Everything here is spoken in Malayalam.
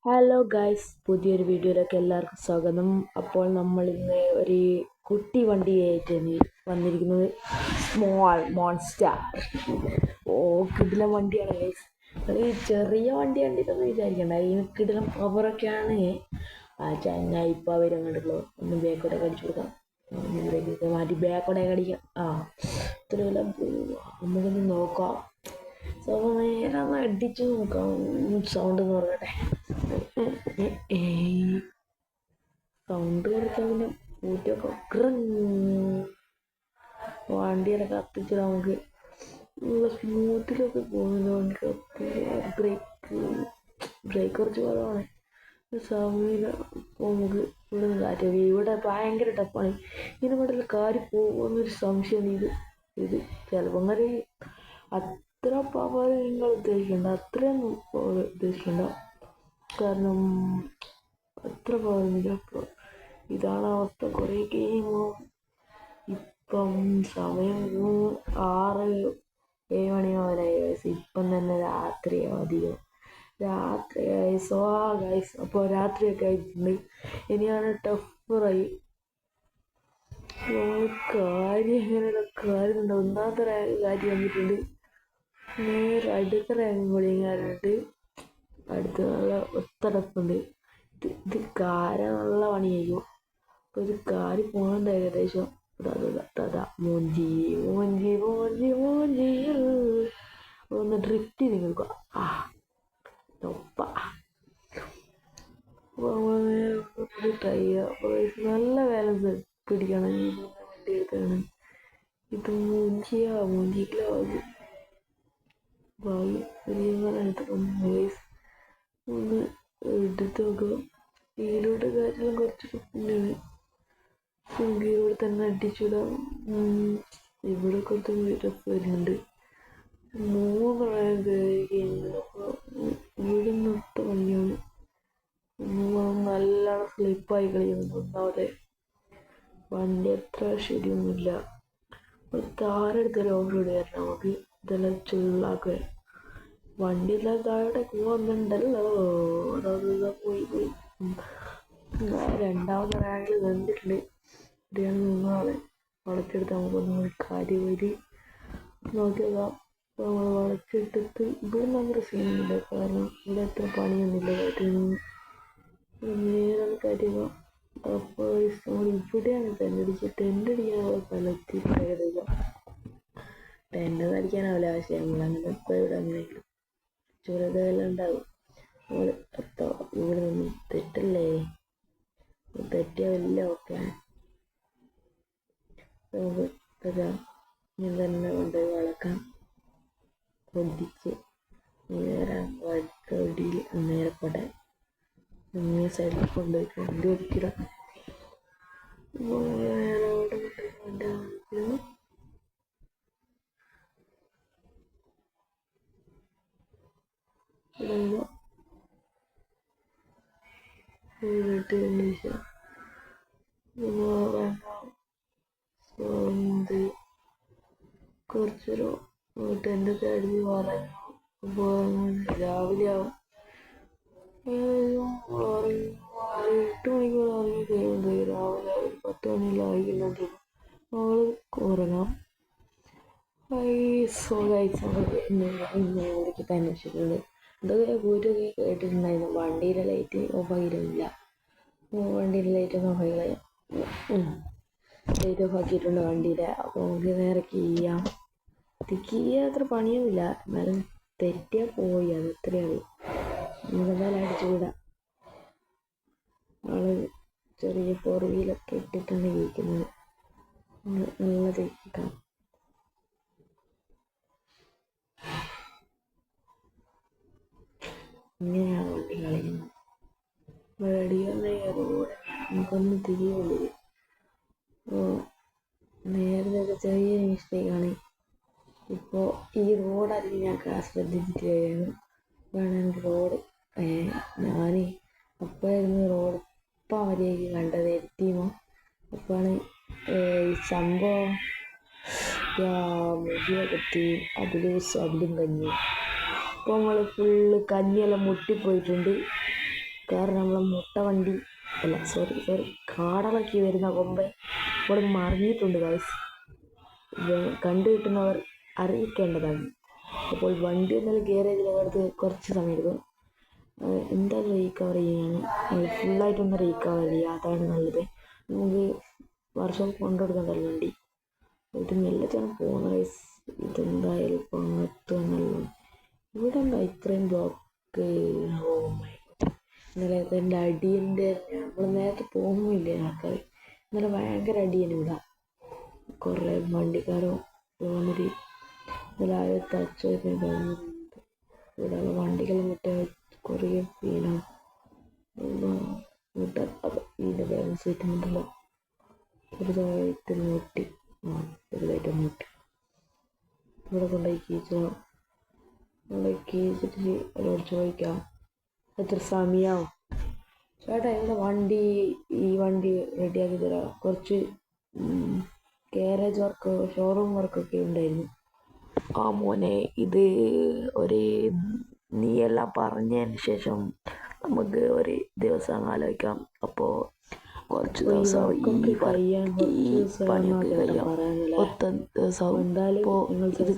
ഹലോ ഗൈസ്, പുതിയൊരു വീഡിയോയിലേക്ക് എല്ലാവർക്കും സ്വാഗതം. അപ്പോൾ നമ്മൾ ഇന്ന് ഒരു കുട്ടി വണ്ടിയായിട്ടാണ് വന്നിരിക്കുന്നത്. Small monster. കിടിലം വണ്ടിയാണ് ഗൈസ്. ഒരു ചെറിയ വണ്ടി കണ്ടിട്ടൊന്നും വിചാരിക്കണ്ട, ഇതിന് കിടിലം പവറൊക്കെയാണ്. ഞാൻ ഇപ്പോൾ അവർ അങ്ങോട്ടുള്ളൂ. ഒന്ന് ബാക്കോടെ കടിച്ചു കൊടുക്കാം, മാറ്റി ബാക്കോടെ കടിക്കാം. ഇത്രയല്ല, നമുക്കൊന്ന് നോക്കാം. നേരെ ഒന്ന് അടിച്ചു നോക്കാം. സൗണ്ട് എന്ന് പറഞ്ഞട്ടെ, സൗണ്ട് കൊടുത്താൽ പിന്നെ ഊറ്റൊക്കെ വണ്ടിയൊക്കെ കത്തിച്ച് നമുക്ക് സ്മൂത്തിലൊക്കെ പോകുന്നത്. വണ്ടിക്ക് ബ്രേക്ക് കുറച്ച് കുറവാണ്. സമയം നമുക്ക് ഇവിടെ നിന്ന് കാറ്റ് ഇവിടെ ഭയങ്കര ടഫാണ്. ഇതിനെ കൊണ്ടുള്ള കാര്യം പോകുന്നൊരു സംശയമാണ്. ഇത് ചിലപ്പോൾ അങ്ങനെ അത്ര പവർ നിങ്ങൾ ഉദ്ദേശിക്കേണ്ട, അത്രയൊന്നും പവർ ഉദ്ദേശിക്കേണ്ട. കാരണം അത്ര പവറൊന്നുമില്ല. അപ്പോൾ ഇതാണ് അവസ്ഥ. കുറേ കഴിയുമ്പോൾ ഇപ്പം സമയം 6-7 മണിയാവാനായി. ഇപ്പം തന്നെ രാത്രിയാവും, അധികം രാത്രിയായി. ഗൈസ്, അപ്പോൾ രാത്രിയൊക്കെ ആയിട്ടുണ്ട്. ഇനിയാണ് ടഫ് റൈ. കാര്യം എങ്ങനെയുള്ള കാര്യമുണ്ട്. ഒന്നാമത്തെ കാര്യം വന്നിട്ടുണ്ട്. നേരെ അടുത്ത റാങ്കും കൂടി ഇങ്ങാനുണ്ട്. അടുത്ത നല്ല ഒത്തടപ്പുണ്ട്. ഇത് കാരാനുള്ള പണിയായിരിക്കും. അപ്പോൾ ഇത് കാരി പോകുന്നുണ്ട് ഏകദേശം. മോഞ്ചി ഒന്ന് ഡ്രിഫ്റ്റ് ചെയ്ത് നിൽക്കുക. ട്രൈ ചെയ്യുക. നല്ല ബാലൻസ് പിടിക്കണം. വണ്ടി എടുത്താണ് ഇത്. മൂഞ്ചിക്കിലാവും ഭാവി ഒന്ന് എടുത്ത് നോക്കുക. ഇതിലൂടെ കാര്യമെല്ലാം കുറച്ചൊക്കെ പിന്നെയാണ്. ഗിയറിലൂടെ തന്നെ അടിച്ചിടാം. ഇവിടെ കുറച്ച് രസം വരുന്നുണ്ട്. 3 റാങ്ക് ഇവിടെ നിർത്ത പണിയാണ്. നല്ലോണം സ്ലിപ്പായി കളിയുന്നു. ഒന്നാമതെ വണ്ടി അത്ര ശരിയൊന്നുമില്ല. താരെടുത്തൊരു ഓഫ് റോഡ് വരണം. നമുക്ക് ഇതെല്ലാം ചുള്ളാക്കുക. വണ്ടി എല്ലാം താഴെ പോകുന്നുണ്ടല്ലോ. അതായത് പോയി രണ്ടാമത്തെ റാങ്കിൽ വന്നിട്ടുണ്ട്. ഇവിടെയാണ് നിന്നാളെ വളച്ചെടുത്ത് നമുക്കൊന്നും കൂടി കാര്യം വരി നോക്കിയതാ. നമ്മൾ വളച്ചെടുത്ത് ഇവിടെ ഭയങ്കര സീനൊന്നുമില്ല. കാരണം ഇവിടെ അത്ര പണിയൊന്നുമില്ല. നേരെ കാര്യമോ. അപ്പോൾ നമ്മൾ ഇവിടെയാണ് ടെൻ്റടിച്ച് ടെൻ്റടിക്കാനുള്ള സ്ഥലത്ത് ഏകദേശം ടെൻ്റ് അടിക്കാനാവില്ല. പക്ഷേ നമ്മളങ്ങനെ ഇപ്പോൾ ഇവിടെ അങ്ങനെയെങ്കിലും ചുരതെല്ലാം ഉണ്ടാവും. നമ്മൾ ഇവിടെ നിന്ന് തെറ്റല്ലേ, തെറ്റിയ വലിയ ഓക്കെയാണ്. നമുക്ക് ഞാൻ തന്നെ കൊണ്ടുപോയി വളക്കാം. പൊടിച്ച് നേരെ വടിയിൽ നേരെ പോട്ടെ. സൈഡിൽ കൊണ്ടുപോയി വണ്ടി ഒടിക്കില്ല. കുറച്ചൊരു ടെൻ്റൊക്കെ അടിച്ച് പറഞ്ഞു രാവിലെ ആവും. 8 മണിക്കൂർ ഇറങ്ങി കഴിയുമ്പോൾ രാവിലെ 10 മണിയെല്ലാം ആയിക്കുന്നത് നമ്മൾ ഉറങ്ങാം. ഇവിടേക്ക് തന്നെ അന്വേഷിക്കുന്നത് എന്തൊക്കെ കൂറ്റൊക്കെ കേട്ടിട്ടുണ്ടായിരുന്നു. വണ്ടിയുടെ ലൈറ്റ് ഓഫാക്കിയിട്ടില്ല. വണ്ടിയുടെ ലൈറ്റ് ഒന്ന് ഓഫാക്കി ലൈറ്റ് ഓഫാക്കിയിട്ടുണ്ട് വണ്ടിയുടെ. അപ്പോൾ നമുക്ക് നേരെ ചെയ്യാം. അത്ര പണിയൊന്നുമില്ല. എന്നാലും തെറ്റിയാൽ പോയി, അത് ഇത്രയാണ്. നമുക്കെന്തായാലും അടിച്ചുകൂടാം. ആള് ചെറിയ 4 വീലൊക്കെ ഇട്ടിട്ടാണ് ഇരിക്കുന്നത്. നല്ല തെറ്റിക്കാം. ഇങ്ങനെയാണ് വണ്ടി കളിക്കുന്നത്. റോഡ് നമുക്കൊന്ന് തിരിയുള്ളൂ. നേരത്തെ ചെറിയ മിസ്റ്റേക്കാണ്. ഇപ്പോൾ ഈ റോഡായിരിക്കും ഞാൻ ശ്രദ്ധിച്ചിട്ട് കഴിയുന്നു. ഇതാണ് എനിക്ക് റോഡ്. ഞാൻ അപ്പോഴായിരുന്നു റോഡ് ഇപ്പം മര്യാദയ്ക്ക് കണ്ടത്. എത്തിയുമോ അപ്പോഴാണ് ഈ സംഭവം. മുടിയൊക്കെ അതിലും കഞ്ഞി. ഇപ്പോൾ നമ്മൾ ഫുള്ള് കഞ്ഞിയെല്ലാം മുട്ടിപ്പോയിട്ടുണ്ട്. കാരണം നമ്മളെ മുട്ട വണ്ടി അല്ല സോറി കാടളക്കി വരുന്ന കൊമ്പൻ ഇവിടെ മറിഞ്ഞിട്ടുണ്ട് ഗൈസ്. കണ്ടു കിട്ടുന്നവർ അറിയിക്കേണ്ടതാണ്. അപ്പോൾ വണ്ടി എന്നാലും ഗ്യാരേജിൽ അടുത്ത് കുറച്ച് സമയം എടുക്കും. എന്തായാലും റീകവർ ചെയ്യാണ്, ഫുള്ളായിട്ടൊന്ന് റിക്കവർ ചെയ്യുക, അതാണ് നല്ലത്. നമുക്ക് വർഷം കൊണ്ടുകൊടുക്കണ്ടല്ലോ വണ്ടി. ഇത് മെല്ലച്ചാണ് പോകുന്ന ഗൈസ്. ഇതെന്തായാലും ഇപ്പം അങ്ങോട്ട് വന്നല്ലോ. ഇവിടെ എന്താ ഇത്രയും ബ്ലോക്ക്? Oh my God. ഇന്നലെ എൻ്റെ അടിയൻ്റെ നമ്മൾ നേരത്തെ പോകുന്നില്ലേ ആൾക്കാർ, ഇന്നലെ ഭയങ്കര അടിയാണ് ഇവിടെ. കുറേ വണ്ടിക്കാരോ വന്നിട്ട് ഇന്നലെ ആരോ ടച്ച് ചെയ്ത് ഇവിടെ വണ്ടികൾ മറ്റേ കുറേ വീണാണ്. മുട്ട ഇതിൻ്റെ ബാലൻസ് കിട്ടുന്നുണ്ടല്ലോ. ചെറുതായിട്ട് മുട്ടി, ചെറുതായിട്ട് മുട്ടി. ഇവിടെ കൊണ്ടുപോയി കീച്ചിട്ട് അവരോട് ചോദിക്കാം എത്ര സമയമാവും. ചേട്ടാ ഇവിടെ ഈ വണ്ടി റെഡിയാക്കി തരാം. കുറച്ച് ഗാരേജ് വർക്ക്, ഷോറൂം വർക്കൊക്കെ ഉണ്ടായിരുന്നു. ആ മോനെ, ഇത് നീ എല്ലാം പറഞ്ഞതിന് ശേഷം നമുക്ക് ഒരു ദിവസം ആലോചിക്കാം. അപ്പോൾ കുറച്ച് ദിവസം ഈ പണിയൊക്കെ കഴിയാം. ഒത്ത ദിവസം ഇപ്പോൾ ഇത്